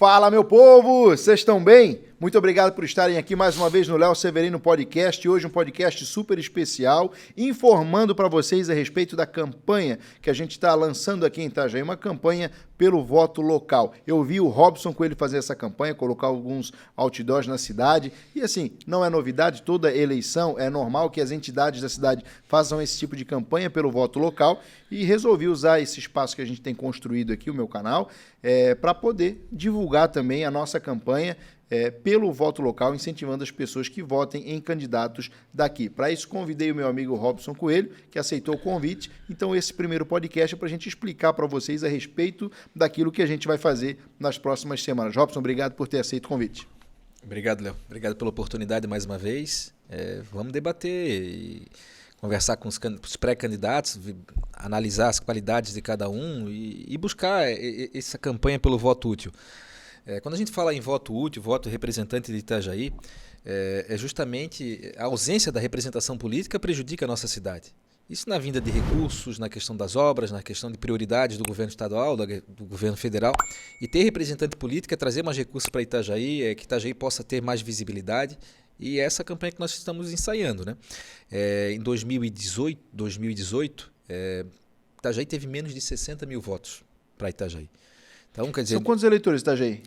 Fala, meu povo! Vocês estão bem? Muito obrigado por estarem aqui mais uma vez no Léo Severino Podcast. Hoje um podcast super especial, informando para vocês a respeito da campanha que a gente está lançando aqui em Itajaí, uma campanha pelo voto local. Eu vi o Robson Coelho fazer essa campanha, colocar alguns outdoors na cidade e assim, não é novidade, toda eleição é normal que as entidades da cidade façam esse tipo de campanha pelo voto local e resolvi usar esse espaço que a gente tem construído aqui, o meu canal, para poder divulgar também a nossa campanha pelo voto local, incentivando as pessoas que votem em candidatos daqui. Para isso, convidei o meu amigo Robson Coelho, que aceitou o convite. Então, esse primeiro podcast é para a gente explicar para vocês a respeito daquilo que a gente vai fazer nas próximas semanas. Robson, obrigado por ter aceito o convite. Obrigado, Léo. Obrigado pela oportunidade mais uma vez. Vamos debater e conversar com os pré-candidatos, analisar as qualidades de cada um e buscar essa campanha pelo voto útil. Quando a gente fala em voto útil, voto representante de Itajaí, justamente a ausência da representação política prejudica a nossa cidade. Isso na vinda de recursos, na questão das obras, na questão de prioridades do governo estadual, do governo federal. E ter representante político é trazer mais recursos para Itajaí, que Itajaí possa ter mais visibilidade. E é essa campanha que nós estamos ensaiando, né? Em 2018, Itajaí teve menos de 60 mil votos para Itajaí. Então, quer dizer, são quantos eleitores, Itajaí?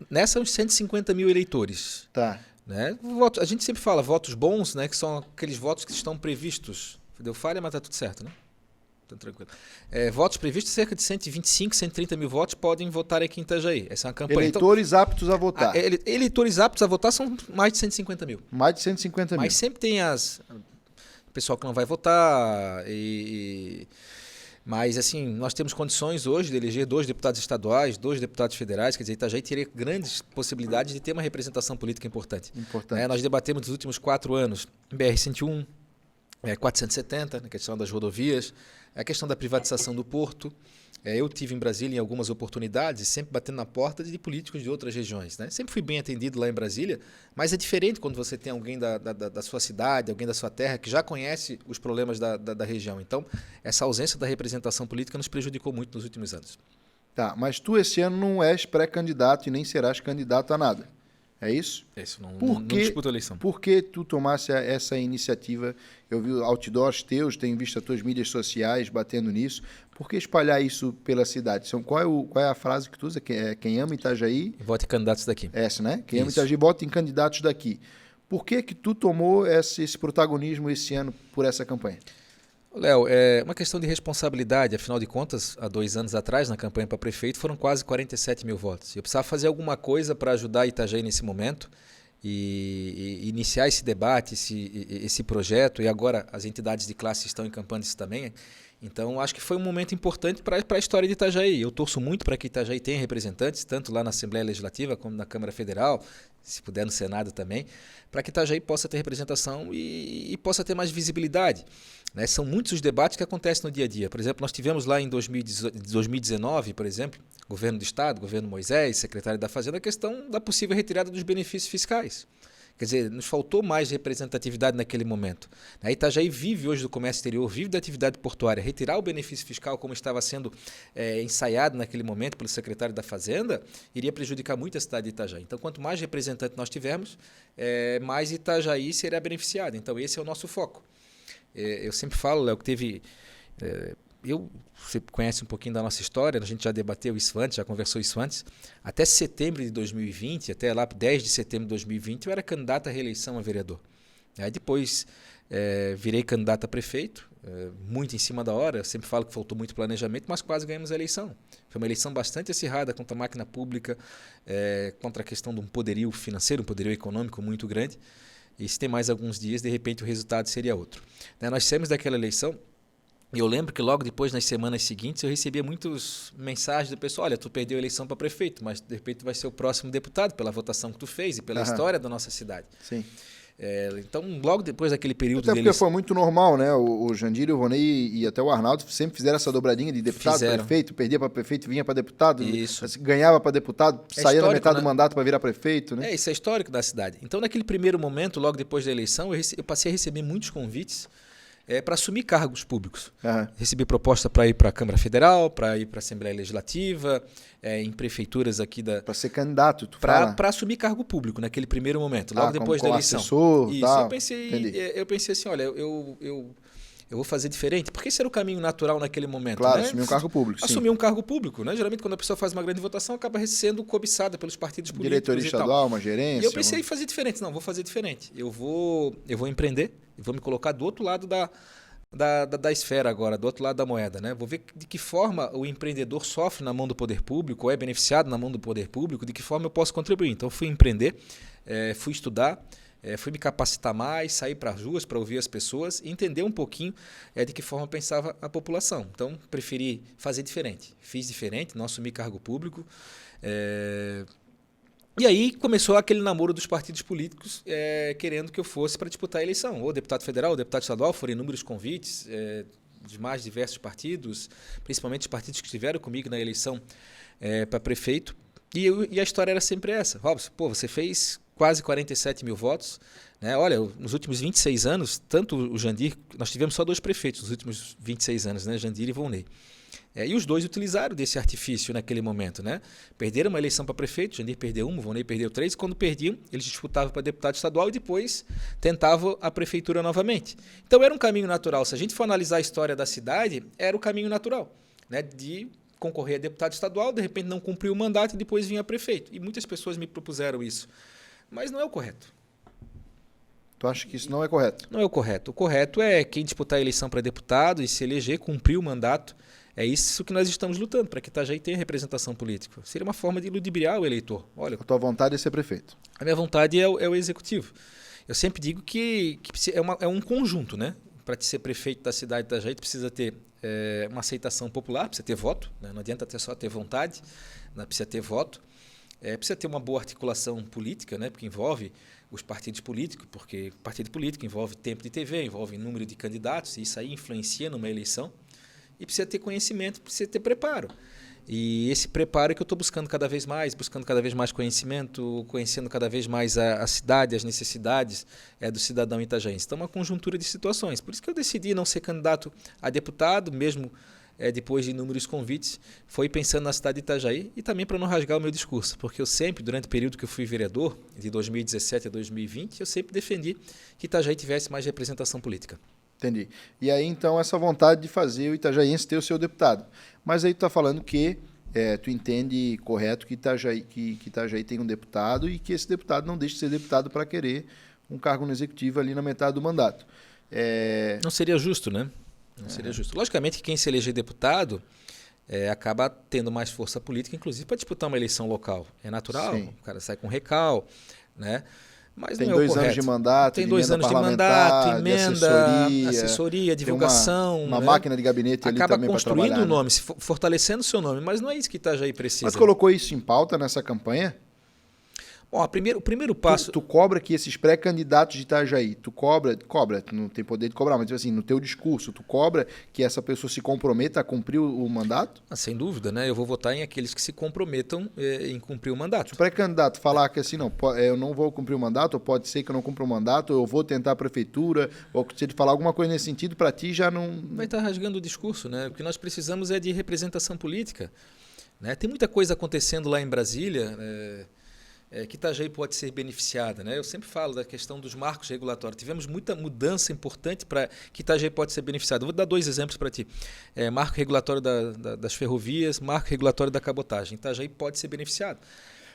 Nessa, uns 150 mil eleitores. Tá. Né? A gente sempre fala votos bons, né? Que são aqueles votos que estão previstos. Deu falha, mas está tudo certo, né? Então, tranquilo. Votos previstos, cerca de 125, 130 mil votos podem votar aqui em Itajaí. Essa é uma campanha. Eleitores aptos a votar. Eleitores aptos a votar são mais de 150 mil. Mais de 150 mil. Mas sempre tem o pessoal que não vai votar Mas, assim, nós temos condições hoje de eleger 2 deputados estaduais, 2 deputados federais, quer dizer, Itajaí teria grandes possibilidades de ter uma representação política importante. Nós debatemos nos últimos 4 anos BR-101, 470, na questão das rodovias, a questão da privatização do porto. Eu tive em Brasília em algumas oportunidades, sempre batendo na porta de políticos de outras regiões. Né? Sempre fui bem atendido lá em Brasília, mas é diferente quando você tem alguém da sua cidade, alguém da sua terra, que já conhece os problemas da região. Então, essa ausência da representação política nos prejudicou muito nos últimos anos. Tá, mas tu esse ano não és pré-candidato e nem serás candidato a nada. É isso? Isso, não disputo a eleição. Por que tu tomasse essa iniciativa? Eu vi outdoors teus, tenho visto as tuas mídias sociais batendo nisso. Por que espalhar isso pela cidade? Qual é a frase que tu usa? Quem ama Itajaí... Vote em candidatos daqui. Essa, né? Quem ama Itajaí, vota em candidatos daqui. Por que tu tomou esse protagonismo esse ano por essa campanha? Léo, é uma questão de responsabilidade. Afinal de contas, há 2 anos atrás, na campanha para prefeito, foram quase 47 mil votos. Eu precisava fazer alguma coisa para ajudar Itajaí nesse momento e iniciar esse debate, esse projeto. E agora as entidades de classe estão encampando isso também. Então, acho que foi um momento importante para a história de Itajaí. Eu torço muito para que Itajaí tenha representantes, tanto lá na Assembleia Legislativa como na Câmara Federal, se puder no Senado também, para que Itajaí possa ter representação e possa ter mais visibilidade. Né? São muitos os debates que acontecem no dia a dia. Por exemplo, nós tivemos lá em 2019, por exemplo, governo do Estado, governo Moisés, secretário da Fazenda, a questão da possível retirada dos benefícios fiscais. Quer dizer, nos faltou mais representatividade naquele momento. A Itajaí vive hoje do comércio exterior, vive da atividade portuária. Retirar o benefício fiscal, como estava sendo ensaiado naquele momento pelo secretário da Fazenda, iria prejudicar muito a cidade de Itajaí. Então, quanto mais representante nós tivermos, mais Itajaí será beneficiado. Então, esse é o nosso foco. Eu sempre falo, Léo, que teve... Você conhece um pouquinho da nossa história, a gente já debateu isso antes, já conversou isso antes. Até setembro de 2020, até lá 10 de setembro de 2020, eu era candidato à reeleição a vereador. Aí depois virei candidato a prefeito, muito em cima da hora. Eu sempre falo que faltou muito planejamento, mas quase ganhamos a eleição. Foi uma eleição bastante acirrada contra a máquina pública, contra a questão de um poderio financeiro, um poderio econômico muito grande. E se tem mais alguns dias, de repente o resultado seria outro. Nós saímos daquela eleição. E eu lembro que logo depois, nas semanas seguintes, eu recebia muitas mensagens do pessoal: olha, tu perdeu a eleição para prefeito, mas de repente tu vai ser o próximo deputado pela votação que tu fez e pela história da nossa cidade. Sim. Então, logo depois daquele período... Até porque foi muito normal, né? O Jandir, o Ronei e até o Arnaldo sempre fizeram essa dobradinha de deputado para prefeito, perdia para prefeito, vinha para deputado, ganhava para deputado, saía na metade do mandato para virar prefeito, né? Isso é histórico da cidade. Então, naquele primeiro momento, logo depois da eleição, eu passei a receber muitos convites para assumir cargos públicos. Aham. Recebi proposta para ir para a Câmara Federal, para ir para a Assembleia Legislativa, em prefeituras aqui da... Para ser candidato, tu fala? Para assumir cargo público naquele primeiro momento, logo depois da como eleição. assessor, Isso, tal. eu pensei assim, olha, eu vou fazer diferente, porque esse era o caminho natural naquele momento. Claro, né? assumir um cargo público, sim. Assumir um cargo público, né? Geralmente quando a pessoa faz uma grande votação, acaba sendo cobiçada pelos partidos políticos. Diretoria e tal. estadual, uma gerência. E eu pensei em fazer diferente. Não, vou fazer diferente. Eu vou empreender, e vou me colocar do outro lado da esfera agora, do outro lado da moeda. Né? Vou ver de que forma o empreendedor sofre na mão do poder público, ou é beneficiado na mão do poder público, de que forma eu posso contribuir. Então, fui empreender, fui estudar, fui me capacitar mais, sair para as ruas para ouvir as pessoas e entender um pouquinho de que forma pensava a população. Então, preferi fazer diferente. Fiz diferente, não assumi cargo público. E aí começou aquele namoro dos partidos políticos querendo que eu fosse para disputar a eleição. Ou deputado federal, ou deputado estadual, foram inúmeros convites de mais diversos partidos, principalmente os partidos que estiveram comigo na eleição para prefeito. E a história era sempre essa. Robson, você fez quase 47 mil votos. Né? Olha, nos últimos 26 anos, tanto o Jandir, nós tivemos só 2 prefeitos nos últimos 26 anos, né? Jandir e Volney. E os dois utilizaram desse artifício naquele momento. Né? Perderam uma eleição para prefeito, Jandir perdeu 1, Volney perdeu 3. E quando perdiam, eles disputavam para deputado estadual e depois tentavam a prefeitura novamente. Então era um caminho natural. Se a gente for analisar a história da cidade, era o caminho natural, né? De concorrer a deputado estadual, de repente não cumpriu o mandato e depois vinha prefeito. E muitas pessoas me propuseram isso. Mas não é o correto. Tu acha que isso não é correto? Não é o correto. O correto é quem disputar a eleição para deputado e se eleger, cumprir o mandato. É isso que nós estamos lutando, para que Itajaí tenha representação política. Seria uma forma de ludibriar o eleitor. Olha, A tua vontade é ser prefeito. a minha vontade é o executivo. Eu sempre digo que é um conjunto, né? Para ser prefeito da cidade de Itajaí, tu precisa ter uma aceitação popular, precisa ter voto. Né? Não adianta só ter vontade, né? Precisa ter voto. Precisa ter uma boa articulação política, né? Porque envolve os partidos políticos, porque partido político envolve tempo de TV, envolve número de candidatos, e isso aí influencia numa eleição. E precisa ter conhecimento, precisa ter preparo. E esse preparo é que eu estou buscando cada vez mais conhecimento, conhecendo cada vez mais a cidade, as necessidades do cidadão itajaense. Então, uma conjuntura de situações. Por isso que eu decidi não ser candidato a deputado, mesmo depois de inúmeros convites, foi pensando na cidade de Itajaí e também para não rasgar o meu discurso, porque eu sempre, durante o período que eu fui vereador, de 2017 a 2020, eu sempre defendi que Itajaí tivesse mais representação política. Entendi. E aí, então, essa vontade de fazer o itajaiense ter o seu deputado. Mas aí tu está falando que tu entende correto que Itajaí tem um deputado e que esse deputado não deixe de ser deputado para querer um cargo no executivo ali na metade do mandato. Não seria justo, né? Não seria justo. Logicamente que quem se eleger deputado acaba tendo mais força política, inclusive para disputar uma eleição local. É natural, Sim. o cara sai com recal, né? Mas Tem não é o 2 anos de mandato, tem de 2 emenda anos de mandato, parlamentar, de emenda, assessoria, tem divulgação. uma né? máquina de gabinete ali Acaba também para construindo trabalhar. o nome, fortalecendo o seu nome, mas não é isso que Itajaí precisa. Mas colocou isso em pauta nessa campanha? Bom, o primeiro passo... Tu cobra que esses pré-candidatos de Itajaí, tu não tem poder de cobrar, mas assim, no teu discurso, tu cobra que essa pessoa se comprometa a cumprir o mandato? Sem dúvida, né? Eu vou votar em aqueles que se comprometam em cumprir o mandato. Se o pré-candidato falar que assim, não, eu não vou cumprir o mandato, ou pode ser que eu não cumpra o mandato, ou eu vou tentar a prefeitura, ou se ele falar alguma coisa nesse sentido, para ti já não... Vai estar rasgando o discurso, né? O que nós precisamos é de representação política. Né? Tem muita coisa acontecendo lá em Brasília... que Itajaí pode ser beneficiada. Né? Eu sempre falo da questão dos marcos regulatórios. Tivemos muita mudança importante para que Itajaí pode ser beneficiada. Vou dar 2 exemplos para ti. Marco regulatório das ferrovias, marco regulatório da cabotagem. Itajaí pode ser beneficiado.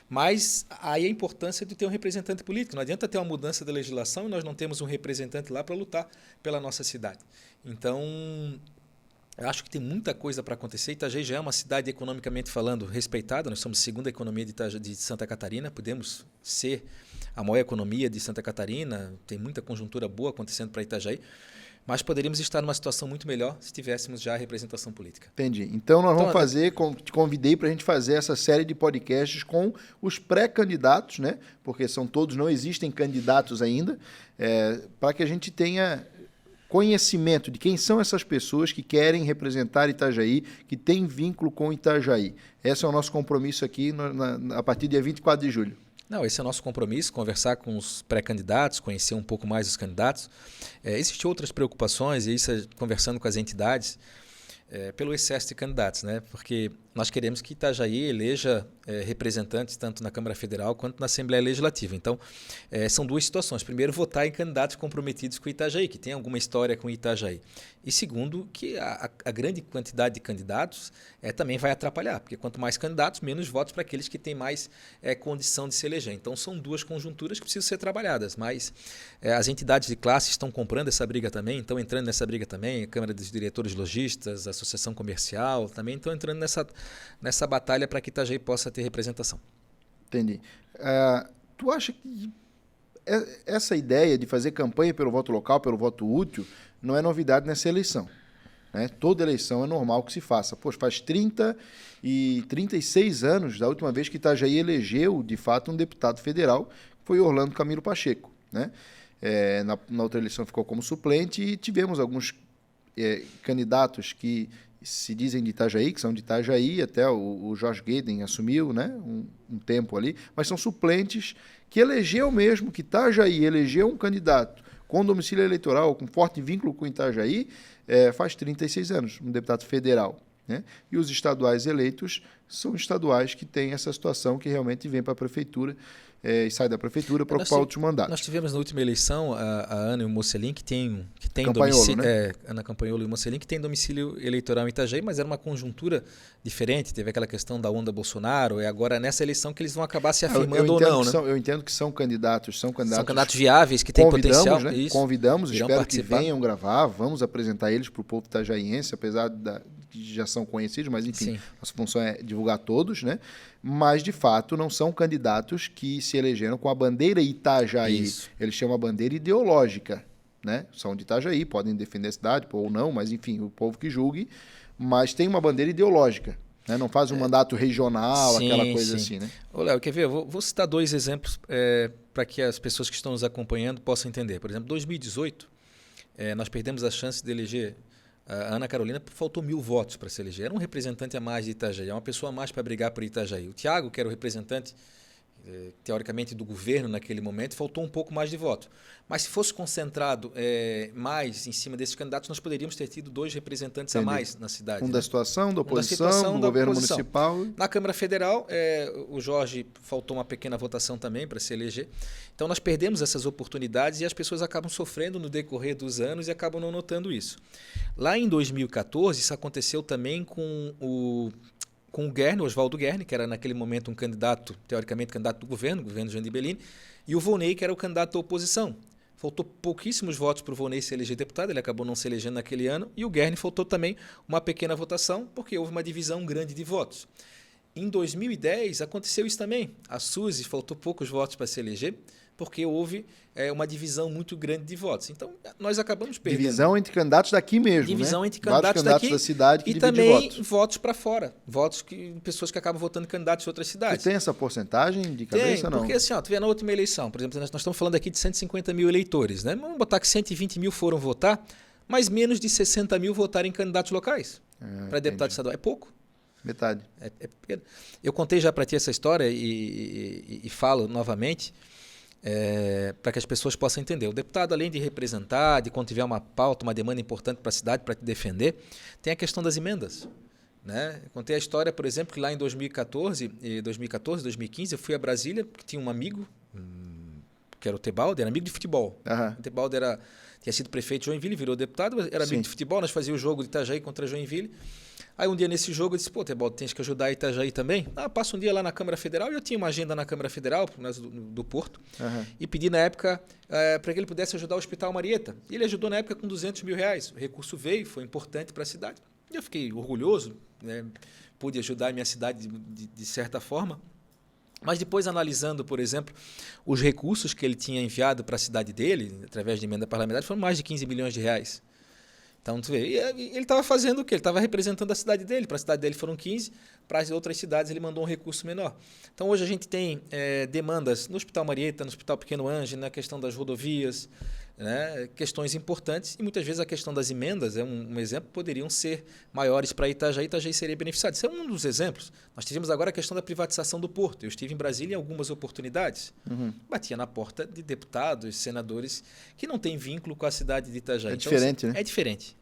Mas aí a importância de ter um representante político. Não adianta ter uma mudança da legislação e nós não temos um representante lá para lutar pela nossa cidade. Então... eu acho que tem muita coisa para acontecer. Itajaí já é uma cidade, economicamente falando, respeitada. Nós somos a segunda economia de Santa Catarina. Podemos ser a maior economia de Santa Catarina. Tem muita conjuntura boa acontecendo para Itajaí. Mas poderíamos estar numa situação muito melhor se tivéssemos já a representação política. Entendi. Então, nós vamos te convidei para a gente fazer essa série de podcasts com os pré-candidatos, né? Porque não existem candidatos ainda, para que a gente tenha... conhecimento de quem são essas pessoas que querem representar Itajaí, que têm vínculo com Itajaí. Esse é o nosso compromisso aqui a partir do dia 24 de julho. Não, esse é o nosso compromisso, conversar com os pré-candidatos, conhecer um pouco mais os candidatos. Existem outras preocupações, e isso conversando com as entidades, pelo excesso de candidatos, né? Porque nós queremos que Itajaí eleja representantes tanto na Câmara Federal quanto na Assembleia Legislativa. Então, são duas situações. Primeiro, votar em candidatos comprometidos com Itajaí, que tem alguma história com Itajaí. E segundo, que a grande quantidade de candidatos também vai atrapalhar, porque quanto mais candidatos, menos votos para aqueles que têm mais condição de se eleger. Então, são duas conjunturas que precisam ser trabalhadas, mas as entidades de classe estão comprando essa briga também, estão entrando nessa briga também, a Câmara dos Diretores Lojistas, a Associação Comercial, também estão entrando nessa batalha para que Itajaí possa ter representação. Entendi. Tu acha que essa ideia de fazer campanha pelo voto local, pelo voto útil, não é novidade nessa eleição, né? Toda eleição é normal que se faça. Poxa, faz 30 e 36 anos da última vez que Itajaí elegeu, de fato, um deputado federal, que foi Orlando Camilo Pacheco, né? Na outra eleição ficou como suplente e tivemos alguns candidatos que se dizem de Itajaí, que são de Itajaí, até o Jorge Gueden assumiu, né, um tempo ali, mas são suplentes que elegeu mesmo, que Itajaí elegeu um candidato com domicílio eleitoral, com forte vínculo com Itajaí, faz 36 anos, um deputado federal, né? E os estaduais eleitos são estaduais que têm essa situação, que realmente vem para a prefeitura e sai da prefeitura para ocupar outros mandatos. Nós tivemos na última eleição a Ana e o Mocelin, que tem Campanholo, domicílio, né? Ana Campanholo e o Mocelin, que tem domicílio eleitoral em Itajaí, mas era uma conjuntura diferente, teve aquela questão da onda Bolsonaro, é agora nessa eleição que eles vão acabar se afirmando ou não, né? Eu entendo que são candidatos viáveis, que têm potencial. Né? Isso, convidamos, espero participar. Que venham gravar, vamos apresentar eles para o povo itajaiense, apesar que já são conhecidos, mas enfim, nossa função é divulgar todos, né? Mas, de fato, não são candidatos que se elegeram com a bandeira Itajaí. Isso. Eles chamam a bandeira ideológica, né? São de Itajaí, podem defender a cidade ou não, mas, enfim, o povo que julgue, mas tem uma bandeira ideológica, né? Não faz um mandato regional, aquela coisa assim, né? Ô, Léo, quer ver? Eu vou citar dois exemplos para que as pessoas que estão nos acompanhando possam entender. Por exemplo, em 2018, nós perdemos a chance de eleger a Ana Carolina, faltou 1.000 votos para se eleger. Era um representante a mais de Itajaí, é uma pessoa a mais para brigar por Itajaí. O Tiago, que era o representante, teoricamente, do governo naquele momento, faltou um pouco mais de voto. Mas se fosse concentrado mais em cima desses candidatos, nós poderíamos ter tido 2 representantes a mais na cidade. Um da situação, da oposição, do governo municipal. Na Câmara Federal, o Jorge faltou uma pequena votação também para se eleger. Então, nós perdemos essas oportunidades e as pessoas acabam sofrendo no decorrer dos anos e acabam não notando isso. Lá em 2014, isso aconteceu também com o Guerni, Oswaldo Guerni, que era naquele momento um candidato, teoricamente candidato do governo Jandir Bellini, e o Volney, que era o candidato da oposição. Faltou pouquíssimos votos para o Volney se eleger deputado, ele acabou não se elegendo naquele ano, e o Guerni faltou também uma pequena votação, porque houve uma divisão grande de votos. Em 2010 aconteceu isso também. A Suzy faltou poucos votos para se eleger, porque houve uma divisão muito grande de votos. Então, nós acabamos perdendo. Divisão entre candidatos daqui mesmo, divisão né? entre candidatos daqui da cidade que e divide também votos para fora. Pessoas que acabam votando em candidatos de outras cidades. Você tem essa porcentagem de cabeça ou não? Porque assim, tu vê na última eleição, por exemplo, nós estamos falando aqui de 150 mil eleitores, né? Vamos botar que 120 mil foram votar, mas menos de 60 mil votaram em candidatos locais para deputado estadual. É pouco. Metade. É pequeno. Eu contei já para ti essa história e falo novamente para que as pessoas possam entender. O deputado, além de representar, de quando tiver uma pauta, uma demanda importante para a cidade, para te defender, tem a questão das emendas. Né? Eu contei a história, por exemplo, que lá em 2014, 2015, eu fui a Brasília, porque tinha um amigo, que era o Tebaldi, era amigo de futebol. Uhum. O Tebaldi tinha sido prefeito de Joinville, virou deputado, era amigo de futebol, nós fazíamos o jogo de Itajaí contra Joinville. Aí um dia nesse jogo eu disse, pô, Tebaldi, tens que ajudar a Itajaí também. Passa um dia lá na Câmara Federal, e eu tinha uma agenda na Câmara Federal, do Porto, e pedi na época para que ele pudesse ajudar o Hospital Marieta. E ele ajudou na época com 200 mil reais. O recurso veio, foi importante para a cidade. E eu fiquei orgulhoso, né? Pude ajudar a minha cidade de certa forma. Mas depois, analisando, por exemplo, os recursos que ele tinha enviado para a cidade dele, através de emenda parlamentar, foram mais de 15 milhões de reais. Então, tu vê, ele estava fazendo o quê? Ele estava representando a cidade dele. Para a cidade dele foram 15, para as outras cidades ele mandou um recurso menor. Então, hoje a gente tem demandas no Hospital Marieta, no Hospital Pequeno Ângelo, na questão das rodovias, né, questões importantes, e muitas vezes a questão das emendas, um exemplo, poderiam ser maiores para Itajaí, Itajaí seria beneficiado. Isso é um dos exemplos. Nós tivemos agora a questão da privatização do porto. Eu estive em Brasília em algumas oportunidades. Batia na porta de deputados, senadores que não têm vínculo com a cidade de Itajaí. É diferente, né?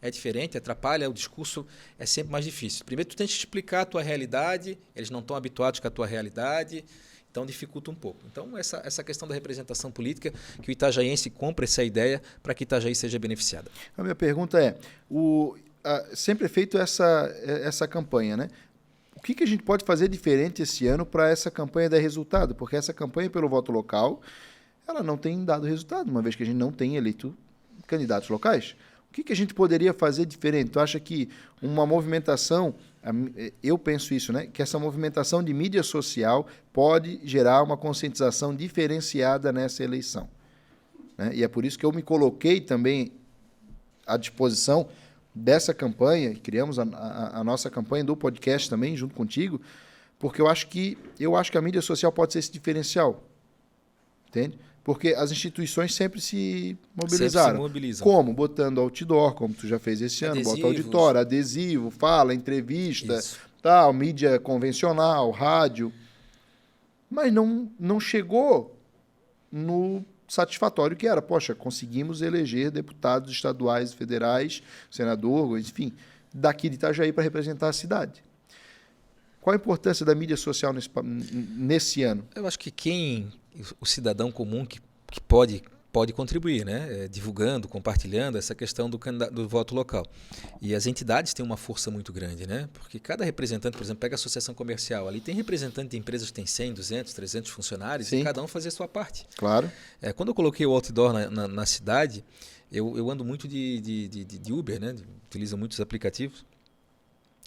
É diferente, atrapalha, o discurso é sempre mais difícil. Primeiro, tu tens que explicar a tua realidade, eles não estão habituados com a tua realidade, então dificulta um pouco. Então, essa questão da representação política, que o itajaiense compra essa ideia para que Itajaí seja beneficiada. A minha pergunta é, sempre é feito essa campanha, né? O que a gente pode fazer diferente esse ano para essa campanha dar resultado? Porque essa campanha pelo voto local, ela não tem dado resultado, uma vez que a gente não tem eleito candidatos locais. O que a gente poderia fazer diferente? Tu acha que uma movimentação, eu penso isso, né? Que essa movimentação de mídia social pode gerar uma conscientização diferenciada nessa eleição, né? E é por isso que eu me coloquei também à disposição dessa campanha, criamos a nossa campanha do podcast também, junto contigo, porque eu acho que a mídia social pode ser esse diferencial, entende? Porque as instituições sempre se mobilizaram. Sempre se mobilizam. Como? Botando outdoor, como tu já fez esse ano, bota auditório, adesivo, fala, entrevista, tal, mídia convencional, rádio. Mas não chegou no satisfatório que era. Poxa, conseguimos eleger deputados estaduais, federais, senador, enfim, daqui de Itajaí para representar a cidade. Qual a importância da mídia social nesse ano? Eu acho que o cidadão comum que pode contribuir, né? Divulgando, compartilhando essa questão do voto local. E as entidades têm uma força muito grande, né? Porque cada representante, por exemplo, pega a associação comercial, ali tem representante de empresas que tem 100, 200, 300 funcionários, sim, e cada um fazia a sua parte. Claro. Quando eu coloquei o outdoor na cidade, eu ando muito de Uber, né? Utilizo muitos aplicativos.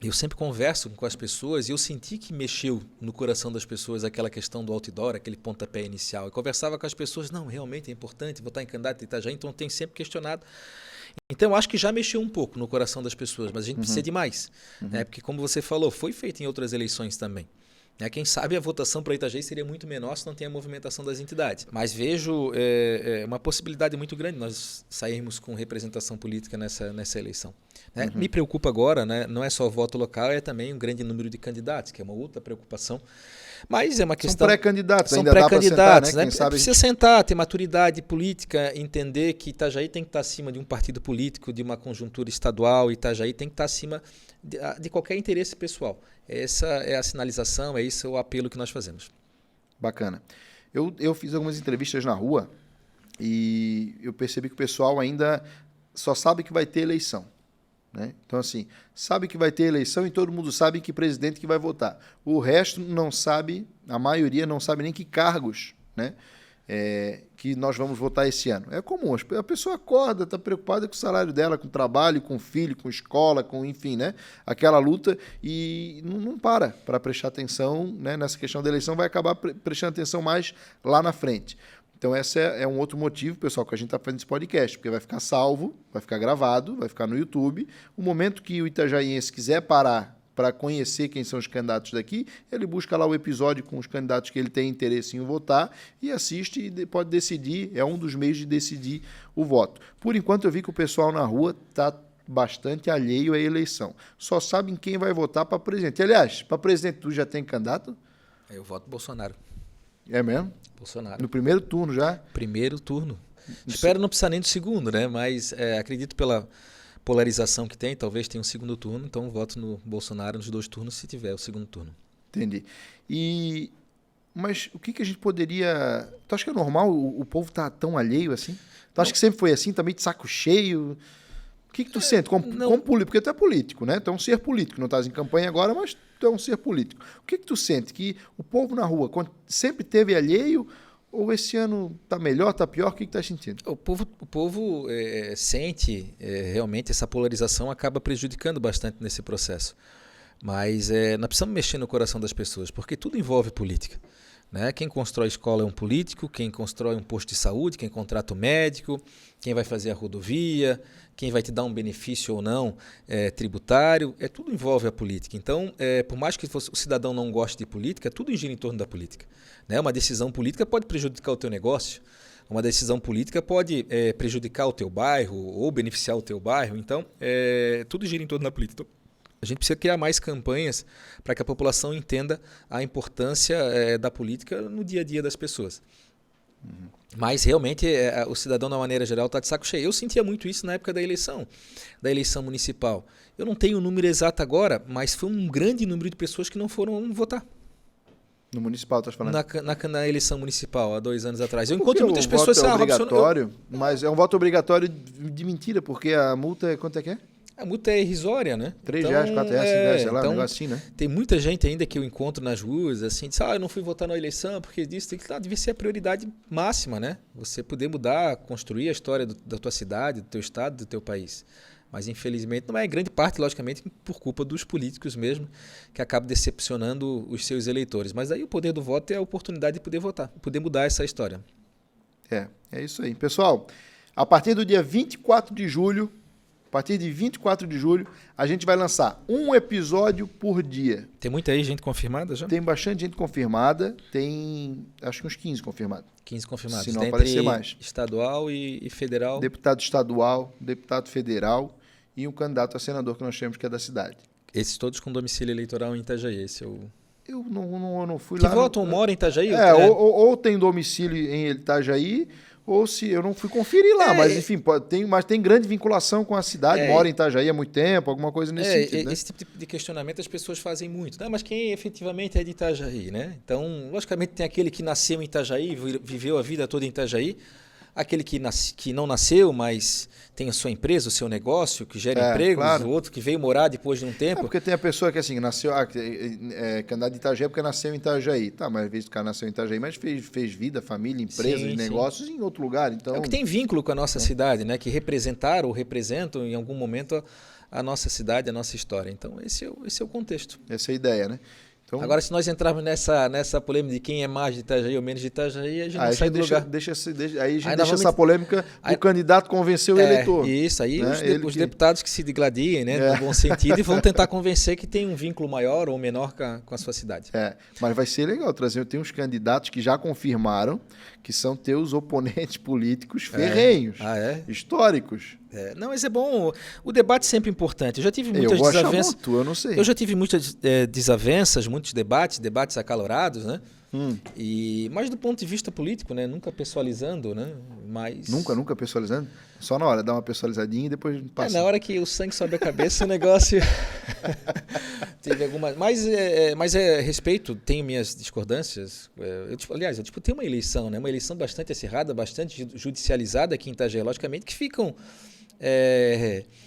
Eu sempre converso com as pessoas e eu senti que mexeu no coração das pessoas aquela questão do outdoor, aquele pontapé inicial. Eu conversava com as pessoas, não, realmente é importante votar em candidato de Itajaí, então tem sempre questionado. Então, eu acho que já mexeu um pouco no coração das pessoas, mas a gente precisa de mais. Né? Porque, como você falou, foi feito em outras eleições também. Quem sabe a votação para Itajaí seria muito menor se não tem a movimentação das entidades. Mas vejo uma possibilidade muito grande nós sairmos com representação política nessa eleição. Me preocupa agora, né? Não é só o voto local, é também um grande número de candidatos, que é uma outra preocupação. Mas é uma questão... São pré-candidatos, ainda dá para sentar, né? Quem sabe precisa sentar, ter maturidade política, entender que Itajaí tem que estar acima de um partido político, de uma conjuntura estadual, Itajaí tem que estar acima de qualquer interesse pessoal. Essa é a sinalização, esse é o apelo que nós fazemos. Bacana. Eu fiz algumas entrevistas na rua e eu percebi que o pessoal ainda só sabe que vai ter eleição. Né? Então, assim, sabe que vai ter eleição e todo mundo sabe que presidente que vai votar. O resto não sabe, a maioria não sabe nem que cargos, né, que nós vamos votar esse ano. É comum, a pessoa acorda, está preocupada com o salário dela, com o trabalho, com o filho, com escola, com, enfim, né, aquela luta e não para prestar atenção, né, nessa questão da eleição, vai acabar prestando atenção mais lá na frente. Então, esse é um outro motivo, pessoal, que a gente está fazendo esse podcast, porque vai ficar salvo, vai ficar gravado, vai ficar no YouTube. O momento que o itajaiense quiser parar para conhecer quem são os candidatos daqui, ele busca lá o episódio com os candidatos que ele tem interesse em votar e assiste e pode decidir, é um dos meios de decidir o voto. Por enquanto, eu vi que o pessoal na rua está bastante alheio à eleição. Só sabem quem vai votar para presidente. Aliás, para presidente, tu já tem candidato? Eu voto Bolsonaro. É mesmo? Bolsonaro. No primeiro turno já? Primeiro turno. Espero não precisar nem do segundo, né? Mas acredito pela polarização que tem, talvez tenha um segundo turno, então voto no Bolsonaro nos 2 turnos se tiver o segundo turno. Entendi. Mas o que a gente poderia... Tu acha que é normal o povo estar tão alheio assim? Tu acha que sempre foi assim, também de saco cheio? O que tu sente como político? Porque tu é político, né? Tu é um ser político, não estás em campanha agora, mas tu é um ser político. O que tu sente? Que o povo na rua sempre teve alheio ou esse ano está melhor, está pior? O que tu está sentindo? O povo sente realmente essa polarização acaba prejudicando bastante nesse processo. Mas nós precisamos mexer no coração das pessoas, porque tudo envolve política. Né? Quem constrói escola é um político, quem constrói um posto de saúde, quem contrata o médico, quem vai fazer a rodovia, quem vai te dar um benefício ou não tributário, tudo envolve a política. Então, por mais que o cidadão não goste de política, tudo gira em torno da política. Né? Uma decisão política pode prejudicar o teu negócio, Uma decisão política pode prejudicar o teu bairro ou beneficiar o teu bairro. Então, tudo gira em torno da política. Então, a gente precisa criar mais campanhas para que a população entenda a importância da política no dia a dia das pessoas. Mas realmente o cidadão, de uma maneira geral, está de saco cheio. Eu sentia muito isso na época da eleição municipal. Eu não tenho o número exato agora, mas foi um grande número de pessoas que não foram votar. No municipal, estás falando? Na eleição municipal, há 2 anos atrás. Eu Porque encontro muitas pessoas... O voto é obrigatório, mas é um voto obrigatório de mentira, porque a multa, quanto é que é? A multa é irrisória, né? R$3, R$4, R$10, sei lá, um negócio assim, né? Tem muita gente ainda que eu encontro nas ruas, assim, diz, eu não fui votar na eleição porque disso, devia ser a prioridade máxima, né? Você poder mudar, construir a história da tua cidade, do teu estado, do teu país. Mas, infelizmente, não é grande parte, logicamente, por culpa dos políticos mesmo, que acabam decepcionando os seus eleitores. Mas aí o poder do voto é a oportunidade de poder votar, poder mudar essa história. É isso aí. Pessoal, a partir do dia 24 de julho, a gente vai lançar um episódio por dia. Tem muita gente confirmada já? Tem bastante gente confirmada, tem acho que uns 15 confirmados. 15 confirmados. Se não aparecer mais. Estadual e federal. Deputado estadual, deputado federal e um candidato a senador que nós temos que é da cidade. Esses todos com domicílio eleitoral em Itajaí, esse é o... Eu não fui que lá. Que votam ou moram em Itajaí? Ou tem domicílio em Itajaí, ou se eu não fui conferir lá, mas enfim, tem grande vinculação com a cidade, mora em Itajaí há muito tempo, alguma coisa nesse sentido. Esse tipo de questionamento as pessoas fazem muito. Não, mas quem efetivamente é de Itajaí, né? Então, logicamente, tem aquele que nasceu em Itajaí, viveu a vida toda em Itajaí, aquele que não nasceu, mas tem a sua empresa, o seu negócio, que gera empregos, claro. O outro que veio morar depois de um tempo. Porque tem a pessoa que assim, nasceu, candidato de Itajaí porque nasceu em Itajaí. Tá, mas às vezes o cara nasceu em Itajaí, mas fez vida, família, empresas, negócios em outro lugar. Então... É o que tem vínculo com a nossa cidade, né? Que representaram ou representam em algum momento a nossa cidade, a nossa história. Então esse é o contexto. Essa é a ideia, né? Então, agora, se nós entrarmos nessa polêmica de quem é mais de Itajaí ou menos de Itajaí, a gente não sai do lugar. Aí a gente deixa essa polêmica para o candidato convencer o eleitor. Isso, aí né? os deputados que se digladiem, né, no bom sentido, e vão tentar convencer que tem um vínculo maior ou menor com a sua cidade. Mas vai ser legal trazer. Tem uns candidatos que já confirmaram que são teus oponentes políticos ferrenhos, históricos. Não, mas é bom. O debate é sempre importante. Eu já tive muitas desavenças. Eu não sei. Eu já tive muitas desavenças, muitos debates acalorados, né? Mas do ponto de vista político, né? Nunca pessoalizando, né? Mas... Nunca pessoalizando? Só na hora, dá uma pessoalizadinha e depois passa. Na hora que o sangue sobe a cabeça, o negócio... Teve algumas... Mas respeito, tenho minhas discordâncias. Aliás, eu disputei uma eleição, né? Uma eleição bastante acirrada, bastante judicializada aqui em Itajaí, logicamente, que ficam...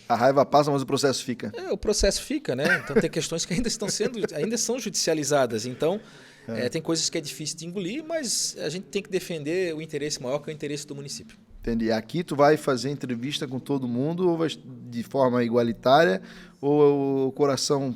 A raiva passa, mas o processo fica. O processo fica, né? Então tem questões que ainda são judicializadas. Então, tem coisas que é difícil de engolir, mas a gente tem que defender o interesse maior, que é o interesse do município. Entendi. Aqui tu vai fazer entrevista com todo mundo, ou vai de forma igualitária, ou o coração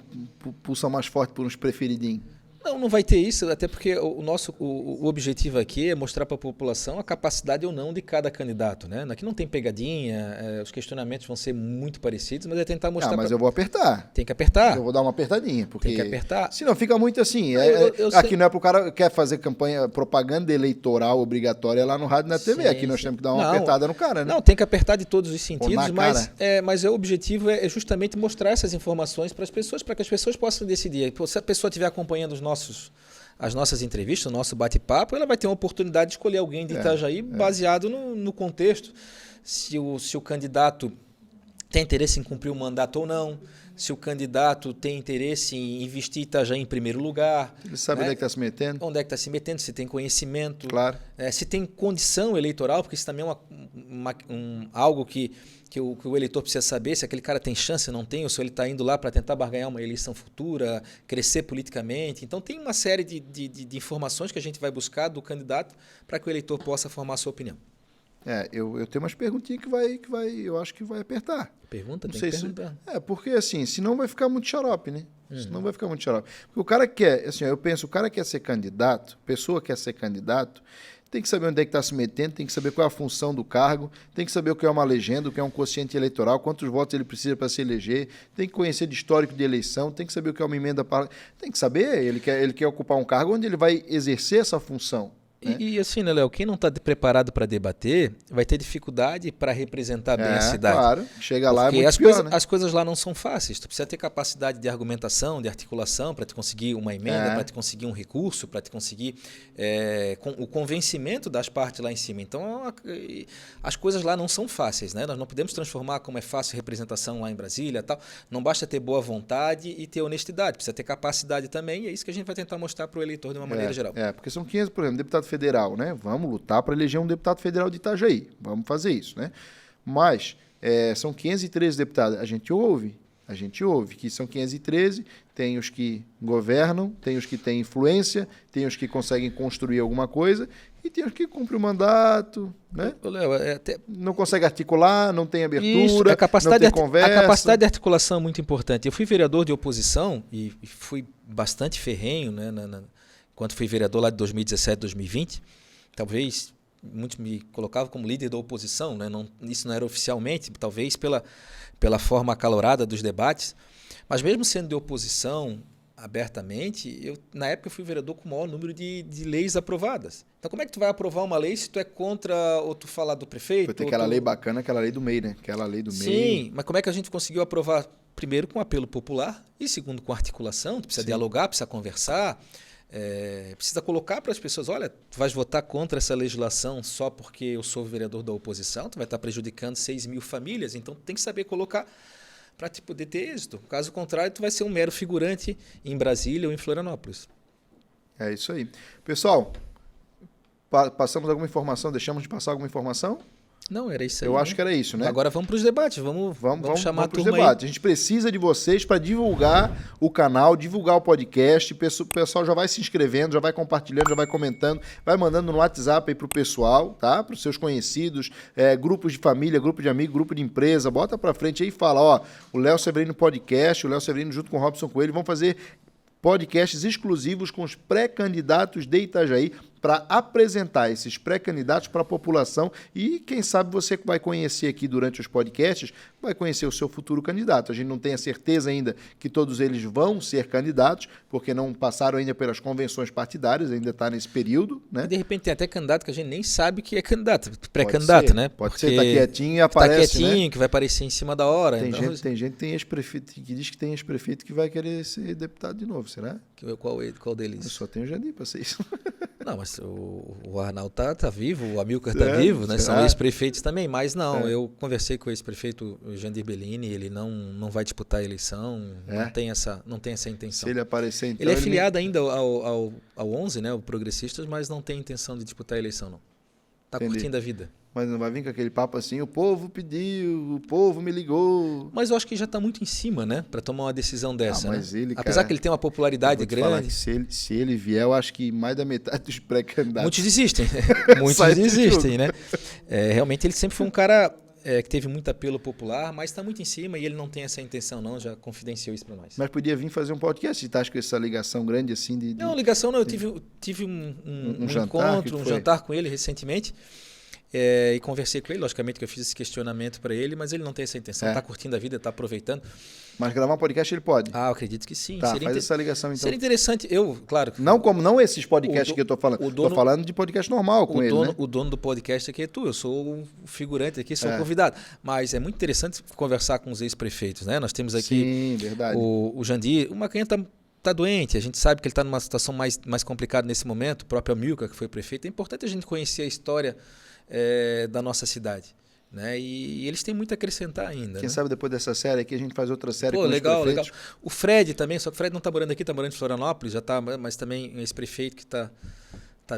pulsa mais forte por uns preferidinhos? Não vai ter isso, até porque o objetivo aqui é mostrar para a população a capacidade ou não de cada candidato, né? Aqui não tem pegadinha, os questionamentos vão ser muito parecidos, mas é tentar mostrar... mas eu vou apertar. Tem que apertar. Eu vou dar uma apertadinha, porque... Tem que apertar. Senão fica muito assim, aqui não é para o cara que quer fazer propaganda eleitoral obrigatória lá no rádio e na TV, aqui nós temos que dar uma apertada no cara, né? Não, tem que apertar de todos os sentidos, mas o objetivo é justamente mostrar essas informações para as pessoas, para que as pessoas possam decidir. Se a pessoa estiver acompanhando as nossas entrevistas, o nosso bate-papo, ela vai ter uma oportunidade de escolher alguém de Itajaí baseado no contexto, se o candidato tem interesse em cumprir o mandato ou não, se o candidato tem interesse em investir Itajaí em primeiro lugar. Ele sabe onde é que está se metendo. Onde é que está se metendo, se tem conhecimento. Claro. Se tem condição eleitoral, porque isso também é algo que o eleitor precisa saber, se aquele cara tem chance ou não tem, ou se ele está indo lá para tentar barganhar uma eleição futura, crescer politicamente. Então tem uma série de informações que a gente vai buscar do candidato para que o eleitor possa formar a sua opinião. Eu tenho umas perguntinhas que eu acho que vai apertar. Pergunta? Não tem sei que perguntar. Porque assim, senão vai ficar muito xarope, né? Senão vai ficar muito xarope. Porque o cara quer, assim, eu penso, o cara quer ser candidato, pessoa quer ser candidato, tem que saber onde é que está se metendo, tem que saber qual é a função do cargo, tem que saber o que é uma legenda, o que é um quociente eleitoral, quantos votos ele precisa para se eleger, tem que conhecer de histórico de eleição, tem que saber o que é uma emenda parlamentar, tem que saber, ele quer ocupar um cargo onde ele vai exercer essa função. Né? E assim, né, Léo, quem não está preparado para debater vai ter dificuldade para representar bem a cidade. Claro, chega lá é Porque muito pior, né? as coisas lá não são fáceis. Tu precisa ter capacidade de argumentação, de articulação para te conseguir uma emenda, para te conseguir um recurso, para te conseguir o convencimento das partes lá em cima. Então, as coisas lá não são fáceis, né? Nós não podemos transformar como é fácil representação lá em Brasília, tal. Não basta ter boa vontade e ter honestidade, precisa ter capacidade também, e é isso que a gente vai tentar mostrar para o eleitor de uma maneira geral. Porque são 500, por exemplo, deputado federal, né? Vamos lutar para eleger um deputado federal de Itajaí. Vamos fazer isso, né? Mas são 513 deputados. A gente ouve que são 513, tem os que governam, tem os que têm influência, tem os que conseguem construir alguma coisa e tem os que cumprem o mandato, né? Léo, não consegue articular, não tem abertura, isso, não tem conversa. A capacidade de articulação é muito importante. Eu fui vereador de oposição e fui bastante ferrenho, né, quando fui vereador lá de 2017, 2020. Talvez muitos me colocavam como líder da oposição, né? Isso não era oficialmente, talvez pela forma acalorada dos debates, mas mesmo sendo de oposição abertamente, na época eu fui vereador com o maior número de leis aprovadas. Então como é que tu vai aprovar uma lei se tu é contra ou tu falar do prefeito? Foi ter aquela lei bacana, aquela lei do MEI, né? Aquela lei do MEI. Sim, mas como é que a gente conseguiu aprovar? Primeiro com apelo popular e segundo com articulação, tu precisa dialogar, precisa conversar, precisa colocar para as pessoas, olha, tu vais votar contra essa legislação só porque eu sou vereador da oposição, tu vai estar prejudicando 6 mil famílias, então tu tem que saber colocar para te poder ter êxito. Caso contrário, tu vai ser um mero figurante em Brasília ou em Florianópolis. É isso aí. Pessoal, passamos alguma informação? Deixamos de passar alguma informação? Não, era isso aí. Eu acho que era isso, né? Agora vamos para os debates. Vamos chamar a turma aí. A gente precisa de vocês para divulgar o canal, divulgar o podcast. O pessoal já vai se inscrevendo, já vai compartilhando, já vai comentando, vai mandando no WhatsApp aí pro pessoal, tá? Para os seus conhecidos, grupos de família, grupo de amigos, grupo de empresa. Bota para frente aí e fala, ó, o Léo Severino Podcast, o Léo Severino junto com o Robson Coelho vão fazer podcasts exclusivos com os pré-candidatos de Itajaí para apresentar esses pré-candidatos para a população e quem sabe você vai conhecer aqui durante os podcasts, vai conhecer o seu futuro candidato. A gente não tem a certeza ainda que todos eles vão ser candidatos, porque não passaram ainda pelas convenções partidárias, ainda está nesse período, né? E de repente tem até candidato que a gente nem sabe que é candidato, pré-candidato, né? Pode ser, tá quietinho e aparece, tá quietinho, né? Que vai aparecer em cima da hora. Tem gente que tem ex-prefeito que diz que tem ex-prefeito que vai querer ser deputado de novo, será? Qual deles? Eu só tenho o Jandir para ser isso. Não, mas o Arnaldo tá vivo, o Amilcar tá vivo, né? São ex-prefeitos também, mas não, eu conversei com o ex-prefeito Jandir Bellini, ele não vai disputar a eleição, não tem essa intenção. Se ele aparecer, então... Ele é filiado ainda ao 11, né, o Progressistas, mas não tem intenção de disputar a eleição, não. Tá curtindo a vida. Mas não vai vir com aquele papo assim, o povo pediu, o povo me ligou. Mas eu acho que já está muito em cima, né? Para tomar uma decisão dessa, mas né? ele, apesar que ele tem uma popularidade grande. Que se ele vier, eu acho que mais da metade dos pré-candidatos... Muitos desistem. Muitos desistem, né? Realmente ele sempre foi um cara que teve muito apelo popular, mas está muito em cima e ele não tem essa intenção, não. Já confidenciou isso para nós. Mas podia vir fazer um podcast, tá? Acho que essa ligação grande assim de... Não, ligação não. Eu tive um encontro, um jantar com ele recentemente. E conversei com ele, logicamente que eu fiz esse questionamento para ele, mas ele não tem essa intenção, está curtindo a vida, está aproveitando. Mas gravar um podcast ele pode? Eu acredito que sim. Tá, faz essa ligação então. Seria interessante, claro... Não esses podcasts que eu estou falando, estou falando de podcast normal com ele, né? O dono do podcast aqui é tu, eu sou o figurante aqui, sou o convidado. Mas é muito interessante conversar com os ex-prefeitos, né? Nós temos aqui o Jandir, o Macanha está doente, a gente sabe que ele está numa situação mais complicada nesse momento, o próprio Amilcar, que foi prefeito. É importante a gente conhecer a história da nossa cidade, né? E eles têm muito a acrescentar ainda. Quem sabe depois dessa série aqui a gente faz outra série com legal, os prefeitos. Legal. O Fred também, só que o Fred não está morando aqui, está morando em Florianópolis, já tá, mas também um ex-prefeito que está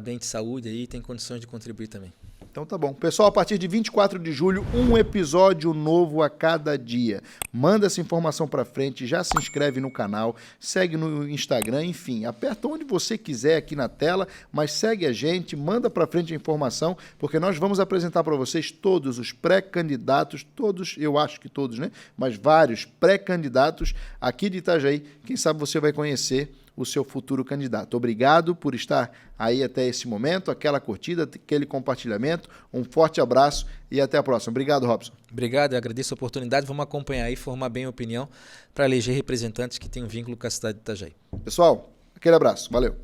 bem de saúde aí, tem condições de contribuir também. Então tá bom. Pessoal, a partir de 24 de julho, um episódio novo a cada dia. Manda essa informação pra frente, já se inscreve no canal, segue no Instagram, enfim, aperta onde você quiser aqui na tela, mas segue a gente, manda pra frente a informação, porque nós vamos apresentar para vocês todos os pré-candidatos, todos, eu acho que todos, né? Mas vários pré-candidatos aqui de Itajaí. Quem sabe você vai conhecer o seu futuro candidato. Obrigado por estar aí até esse momento, aquela curtida, aquele compartilhamento, um forte abraço e até a próxima. Obrigado, Robson. Obrigado, eu agradeço a oportunidade, vamos acompanhar aí, formar bem a opinião para eleger representantes que tenham vínculo com a cidade de Itajaí. Pessoal, aquele abraço, valeu.